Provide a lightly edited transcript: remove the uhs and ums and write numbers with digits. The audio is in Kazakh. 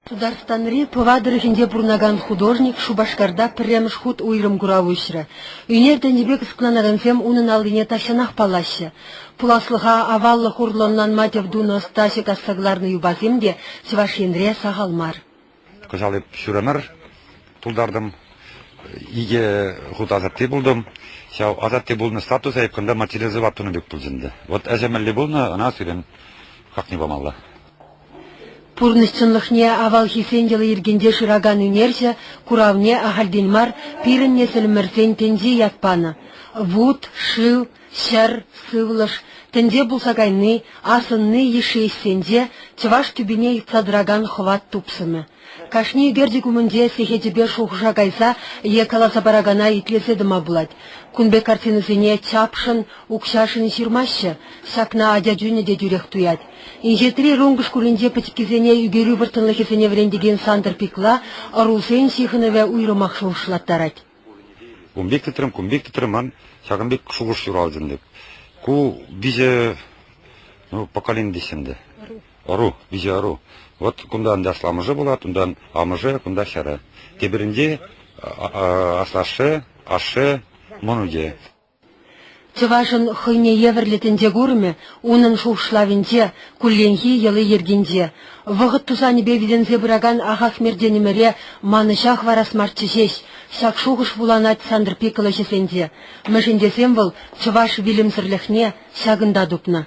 Сударстанри повадырыхинде бурнаган художник Шубашкарда пірремш худ уйрым гуравышры. Юнерден дебек скланарынфем унын алдыне тащанах палашы. Пуласлыға аваллы хурлоннан матев дуно стасик астагларны юбазимде Севашенре сағалмар. Кожалып шүрәмір тулдардым, иге худ азатты булдым. Шау азатты булны статус айыпқында материализоваттыны бек бұлжынды. Вот әжәмәлі булны, ана сүрен как не бомалла. Пурнышчынлыхне авал хисенделы ергенде шыраган үнерсе, куравне ахальдинмар пирін несілмірсен тенде ятпаны. Вуд, шыл, шәр, сывлыш, тенде булсагайны, асынны ешейсенде, чываш түбіне итсадраган хват тупсымы. Кашни герди кумынде сехетебе шухжа гайса, екаласа барагана итлеседіма булад. Күнбе картинысыне чапшын, укшашын сирмашы, сакна адяджуне де дюрех туят. Инжетри рунгыш кулинде патикизене югерю бұртынлықесене врендеген сандыр пикла, арусен сихыныве уйрымақ шуышлаттарать. Кумбек тітріман, сағынбек шуғыш юралжын деп. Ку бизе, поколен десенді. Ару, бизе ару. Вот кундан дашла амыжы болады, ундан амыжы, кунда шәрі. Тебірінде аслашы, ашы, монуде. Чывашын хыйне еверлетенде гурме, унын шушлавенде, кулленхи елы ергенде. Вғыт тусаны бевидензе бұраган ағақ мерденімере манышақ варасмарчы жеш, шақ шуғыш буланат сандыр пекілі жесенде. Мәжіндесем бұл чываш вилімсірліхне шағында дупны.